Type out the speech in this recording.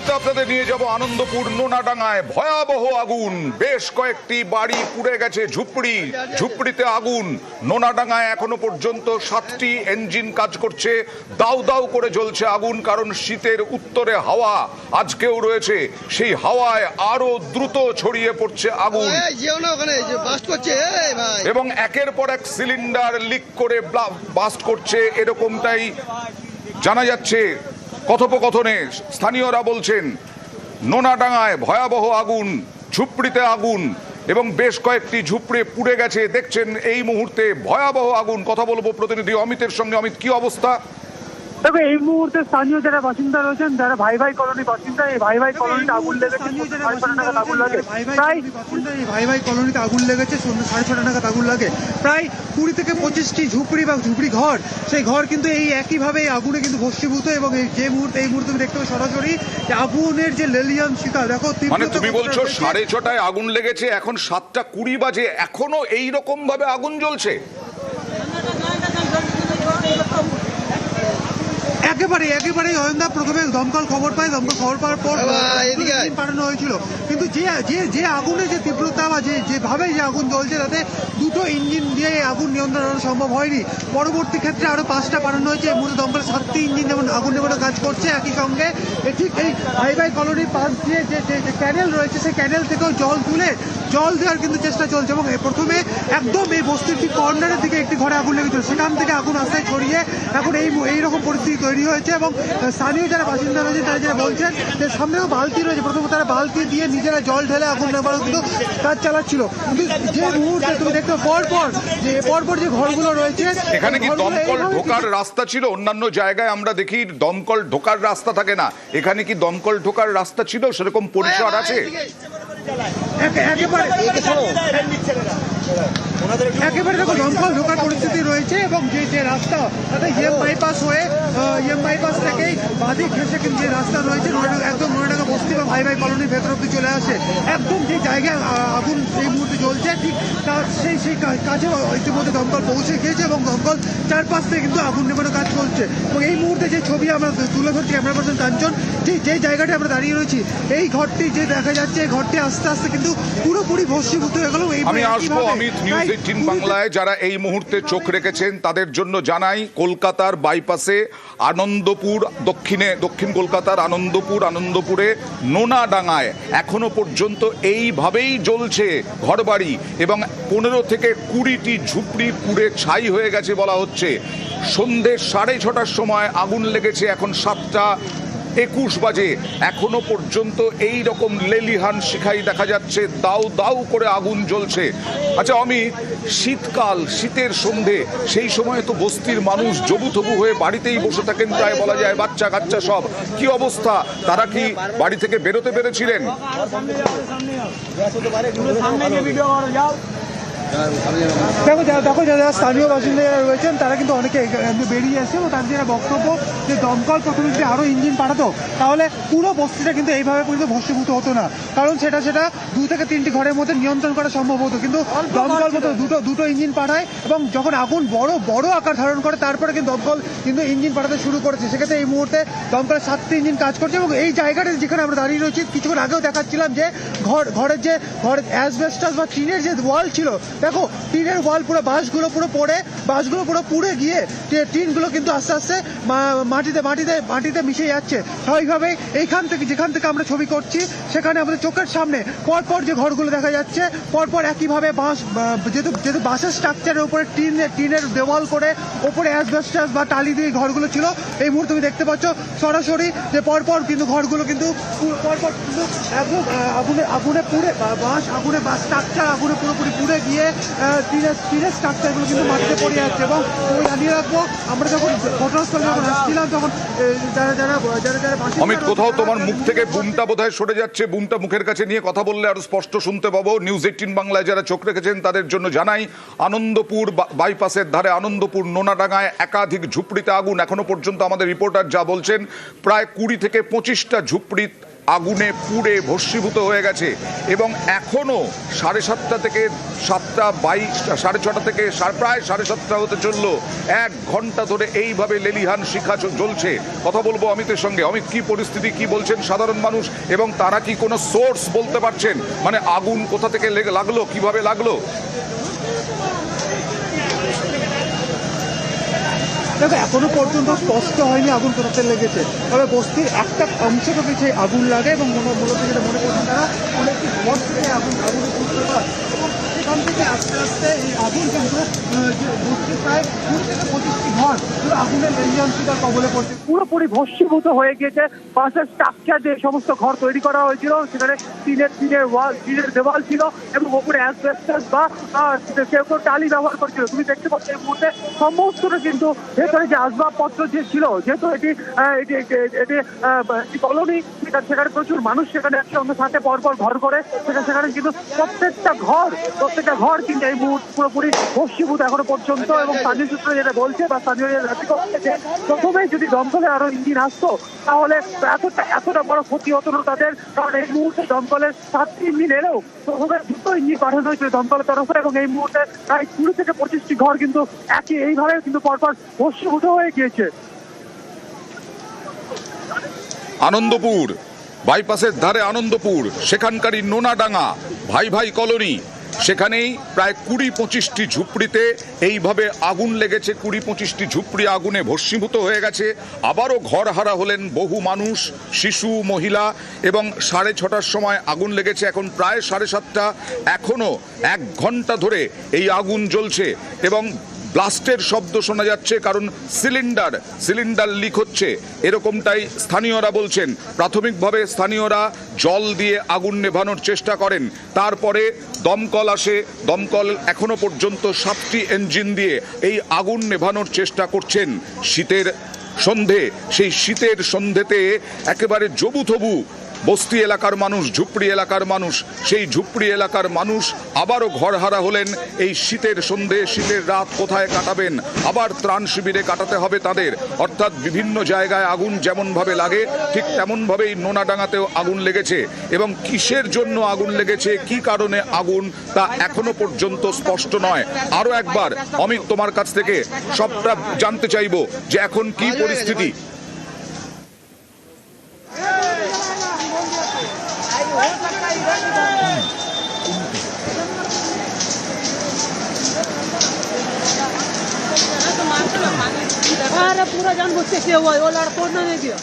মুহূর্তে আপনাদের নিয়ে যাব আনন্দপুর নোনাডাঙ্গায়। ভয়াবহ আগুন, বেশ কয়েকটি বাড়ি পুড়ে গেছে, ঝুপড়িতে আগুন। নোনাডাঙ্গায় এখনো পর্যন্ত 7টি ইঞ্জিন কাজ করছে, দাউ দাউ করে জ্বলছে আগুন, কারণ শীতের উত্তরে হাওয়া আজকেও রয়েছে। সেই হাওয়ায় আরো দ্রুত ছড়িয়ে পড়ছে আগুন এবং একের পর এক সিলিন্ডার লিক করে বাস্ট করছে, এরকমটাই জানা যাচ্ছে কথোপকথনে। স্থানীয়রা বলছেন নোনাডাঙ্গায় ভয়াবহ আগুন, ঝুপড়িতে আগুন এবং বেশ কয়েকটি ঝুপড়ি পুড়ে গেছে। দেখছেন এই মুহূর্তে ভয়াবহ আগুন। কথা বলবো প্রতিনিধি অমিতের সঙ্গে। অমিত, কি অবস্থা? তবে এই মুহূর্তে স্থানীয় যারা বাসিন্দা রয়েছেন, যারা ভাই ভাই কলোনি বাসিন্দা, এই ভাই ভাই কলোনিতে আগুন লেগেছে, 6:30 নাগাদ আগুন লাগে। প্রায় ভাই ভাই কলোনিতে আগুন লেগেছে, সন্ধ্যা 6:30 নাগাদ আগুন লাগে। প্রায় 20 থেকে 25টি ঝুপড়ি বা ঝুপড়ি ঘর, সেই ঘর কিন্তু এই একইভাবে আগুনে কিন্তু ভস্মীভূত। এবং এই মুহূর্তে তুমি দেখতে পাবে সরাসরি আগুনের যে লেলিয়ান শিখা, দেখো। মানে তুমি বলছো 6:30টায় আগুন লেগেছে, এখন 7:20 বাজে, এখনো এই রকম ভাবে আগুন জ্বলছে? একেবারে অয়নদা প্রথমে দমকল খবর পায়, দমকল খবর পাওয়ার পর পাঠানো হয়েছিল। কিন্তু যে আগুনের যে তীব্রতা বা যেভাবে যে আগুন জ্বলছে, তাতে 2টো ইঞ্জিন দিয়ে আগুন নিয়ন্ত্রণ করা সম্ভব হয়নি। পরবর্তী ক্ষেত্রে আরো 5টা পাঠানো হয়েছে। এই মুহূর্তে দমকল 7টি ইঞ্জিন যেমন আগুন নেভানোর কাজ করছে। একই সঙ্গে ঠিক এই ভাই ভাই কলোনির পাশ দিয়ে যে ক্যানেল রয়েছে, সেই ক্যানেল থেকেও জল দেওয়ার কিন্তু চেষ্টা চলছে। এবং প্রথমে একদম এই বস্তির ঠিক কর্নারের দিকে একটি ঘরে আগুন লেগেছিল, সেখান থেকে আগুন আস্তায় ছড়িয়ে এখন এইরকম পরিস্থিতি তৈরি হয়েছে। এবং স্থানীয় যারা বাসিন্দা রয়েছে তারা যারা বলছেন যে সামনেও বালতি রয়েছে, প্রথমে তারা বালতি দিয়ে নিজেরা জল ঢেলে আগুন নেবার কিন্তু কাজ চালাচ্ছিল। কিন্তু যে মুহূর্তে তুমি দেখতে পরপর যে ঘরগুলো রয়েছে, এখানে কি দমকল ঢোকার রাস্তা ছিল? অন্যান্য জায়গায় আমরা দেখি দমকল ঢোকার রাস্তা থাকে না, এখানে কি দমকল ঢোকার রাস্তা ছিল? সেরকম পরিসর আছে? একেবারে দেখো দমকল ঢোকার পরিস্থিতি রয়েছে। এবং যে রাস্তা, তাতে বাইপাস থেকেই বাঁধি ঘেঁষে কিন্তু যে রাস্তা রয়েছে, একদম নোনাডাঙ্গা বস্তি বা ভাই ভাই কলোনির ভেতর অব্দি চলে আসে। একদম যে জায়গায় আগুন এই মুহূর্তে জ্বলছে, ঠিক তার সেই কাছে ইতিমধ্যে দমকল পৌঁছে গিয়েছে এবং দমকল চারপাশ থেকে কিন্তু আগুন নেভানোর কাজ চলছে। এবং এই মুহূর্তে যে ছবি আমরা তুলে ধরছি ক্যামেরা পার্সন কাঞ্চন, যে জায়গাটি আমরা দাঁড়িয়ে রয়েছি, এই ঘরটি যে দেখা যাচ্ছে, এই ঘরটি আস্তে আস্তে কিন্তু পুরোপুরি ভস্মীভূত হয়ে গেল। আমি আসবো অমিত, নিউজ 18 বাংলায় যারা এই মুহূর্তে চোখ রেখেছেন তাদের জন্য জানাই, কলকাতার বাইপাসে আনন্দপুর, দক্ষিণ কলকাতার আনন্দপুরে নোনাডাঙ্গায় এখনো পর্যন্ত এইভাবেই জ্বলছে ঘরবাড়ি এবং 15 থেকে 20টি ঝুপড়ি পুড়ে ছাই হয়ে গেছে বলা হচ্ছে। সন্ধ্যে 6:30টার সময় আগুন লেগেছে, এখন 7:21 বাজে, এখনো পর্যন্ত এই রকম লেলিহান শিখাই দেখা যাচ্ছে, দাউ দাউ করে আগুন জ্বলছে। আচ্ছা অমিত, শীতকাল, শীতের সন্ধে, সেই সময় তো বস্তির মানুষ জবুথবু হয়ে বাড়িতেই বসে থাকেন, প্রায় বলা যায় বাচ্চা কাচ্চা সব। কি অবস্থা? তারা কি বাড়ি থেকে বেরোতে পেরেছিলেন? দেখো যারা স্থানীয় বাসিন্দা যারা রয়েছেন, তারা কিন্তু অনেকে বেরিয়ে এসে এবং তাদের যারা বক্তব্য যে দমকল প্রথমে যদি আরো ইঞ্জিন পাঠাতো, তাহলে পুরো বস্তিটা কিন্তু এইভাবে পর্যন্ত ভস্মীভূত হতো না। কারণ সেটা 2 থেকে 3টি ঘরের মধ্যে নিয়ন্ত্রণ করা সম্ভব হতো। কিন্তু দমকল মতো দুটো ইঞ্জিন পাঠায় এবং যখন আগুন বড় আকার ধারণ করে, তারপরে কিন্তু দমকল কিন্তু ইঞ্জিন পাঠাতে শুরু করেছে। সেক্ষেত্রে এই মুহূর্তে দমকলের 7টি ইঞ্জিন কাজ করছে। এবং এই জায়গাটা যেখানে আমরা দাঁড়িয়ে রয়েছি, কিছুক্ষণ আগেও দেখাচ্ছিলাম যে ঘরের অ্যাসবেস্টাস বা টিনের যে ওয়াল ছিল, দেখো টিনের ওয়াল পুরো বাঁশগুলো পুরো পুড়ে গিয়ে টিনগুলো কিন্তু আস্তে আস্তে মাটিতে মিশে যাচ্ছে। স্বাভাবিকভাবে যেখান থেকে আমরা ছবি করছি, সেখানে আমাদের চোখের সামনে পরপর যে ঘরগুলো দেখা যাচ্ছে, পরপর একইভাবে যেহেতু বাঁশের স্ট্রাকচারের উপরে টিনের দেওয়াল করে ওপরে অ্যাসবেস্টাস বা টালি দিয়ে ঘরগুলো ছিল, এই মুহূর্তে তুমি দেখতে পাচ্ছ সরাসরি যে পরপর কিন্তু ঘরগুলো কিন্তু পরপর কিন্তু একদম আগুনে স্ট্রাকচার আগুনে পুরোপুরি পুড়ে গিয়ে টিনের স্ট্রাকচারগুলো কিন্তু মাটিতে পড়ে যাচ্ছে। এবং তুমি জানিয়ে রাখবো, আমরা যখন ঘটনাস্থলে আসছিলাম, তখন যারা অমিত, কোথাও তোমার মুখ থেকে বুমটা বোধহয় সরে যাচ্ছে, বুমটা মুখের কাছে নিয়ে কথা বললে আরো স্পষ্ট শুনতে পাবো। নিউজ 18 বাংলায় যারা চোখ রেখেছেন তাদের জন্য জানাই, আনন্দপুর বাইপাসের ধারে আনন্দপুর নোনাডাঙ্গায় একাধিক ঝুপড়িতে আগুন। এখনো পর্যন্ত আমাদের রিপোর্টার যা বলছেন, প্রায় 20 থেকে 25টা ঝুপড়ি আগুনে পুড়ে ভস্মীভূত হয়ে গেছে এবং এখনও 7:30 থেকে 7:22, 6:30 থেকে প্রায় 7:30 হতে চললো। 1 ঘন্টা ধরে এইভাবে লেলিহান শিখা জ্বলছে। কথা বলবো অমিতের সঙ্গে। অমিত, কি পরিস্থিতি, কি বলছেন সাধারণ মানুষ এবং তারা কি কোনো সোর্স বলতে পারছেন, মানে আগুন কোথা থেকে লাগলো, কিভাবে লাগলো? দেখো, এখনো পর্যন্ত স্পষ্ট হয়নি আগুন কোথাতে লেগেছে, তবে বস্তির একটা অংশ থেকে সেই আগুন লাগে এবং মূলত যেটা মনে করছেন তারা অনেকটি ঘর থেকে আগুনের সূত্রপাত এবং সেখান থেকে আস্তে আস্তে এই আগুন কিন্তু বস্তির প্রায় 20 থেকে 25টি ঘর পুরো আগুনের লেলিহান শিখার কবলে পড়ছে। পুরোপুরি ভস্মীভূত হয়ে গিয়েছে। বাঁশের স্ট্রাকচার যে সমস্ত ঘর তৈরি করা হয়েছিল সেখানে টিনের দেওয়াল ছিল এবং ওপরে অ্যাসবেস্টস বা কেউ কেউ টালি ব্যবহার করছিল। তুমি দেখতে পাচ্ছ এই মুহূর্তে সমস্তটা কিন্তু ভেতরে যে আসবাবপত্র যে ছিল, যেহেতু এটি কলোনি, সেখানে প্রচুর মানুষ সেখানে একসঙ্গে সাথে পরপর ঘর করে সেখানে কিন্তু প্রত্যেকটা ঘর কিন্তু এই মুহূর্তে পুরোপুরি ভস্মীভূত এখনো পর্যন্ত। এবং স্থানীয় সূত্র যেটা বলছে বা স্থানীয় প্রথমে যদি দমকলে আরো ইঞ্জিন আসতো তাহলে এতটা বড় ক্ষতি হতো না তাদের, কারণ এই মুহূর্তে দমকলের 7টি ইঞ্জিন এলেও প্রথমে 2টো ইঞ্জিন পাঠানো হয়েছিল দমকলের তরফে এবং এই মুহূর্তে প্রায় 20 থেকে 25টি ঘর কিন্তু এইভাবে কিন্তু পরপর ভস্মীভূত হয়ে গিয়েছে। আনন্দপুর বাইপাসের ধারে আনন্দপুর, সেখানকারই নোনাডাঙ্গা ভাই ভাই কলোনি, সেখানেই প্রায় 20-25টি ঝুপড়িতে এইভাবে আগুন লেগেছে। 20-25টি ঝুপড়ি আগুনে ভস্মীভূত হয়ে গেছে। আবারও ঘর হারা হলেন বহু মানুষ, শিশু, মহিলা এবং 6:30টার সময় আগুন লেগেছে। এখন প্রায় 7:30, এখনও 1 ঘন্টা ধরে এই আগুন জ্বলছে এবং ব্লাস্টের শব্দ শোনা যাচ্ছে, কারণ সিলিন্ডার লিক হচ্ছে, এরকমটাই স্থানীয়রা বলছেন। প্রাথমিকভাবে স্থানীয়রা জল দিয়ে আগুন নেভানোর চেষ্টা করেন, তারপরে দমকল আসে। দমকল এখনো পর্যন্ত 7টি ইঞ্জিন দিয়ে এই আগুন নেভানোর চেষ্টা করছেন। শীতের সন্ধে, সেই শীতের সন্ধেতে একেবারে জবুথবু বস্তি এলাকার মানুষ, ঝুপড়ি এলাকার মানুষ। সেই ঝুপড়ি এলাকার মানুষ আবারও ঘরহারা হলেন। এই শীতের সন্ধে, শীতের রাত কোথায় কাটাবেন? আবার ত্রাণ শিবিরে কাটাতে হবে তাদের। অর্থাৎ বিভিন্ন জায়গায় আগুন যেমনভাবে লাগে ঠিক তেমনভাবেই নোনাডাঙ্গাতেও আগুন লেগেছে এবং কিসের জন্য আগুন লেগেছে, কি কারণে আগুন, তা এখনো পর্যন্ত স্পষ্ট নয়। আরও একবার অমিত, তোমার কাছ থেকে সবটা জানতে চাইব যে এখন কি পরিস্থিতি। पूरा जान बुझ के किया हुआ है, वो लड़कों ने नहीं किया।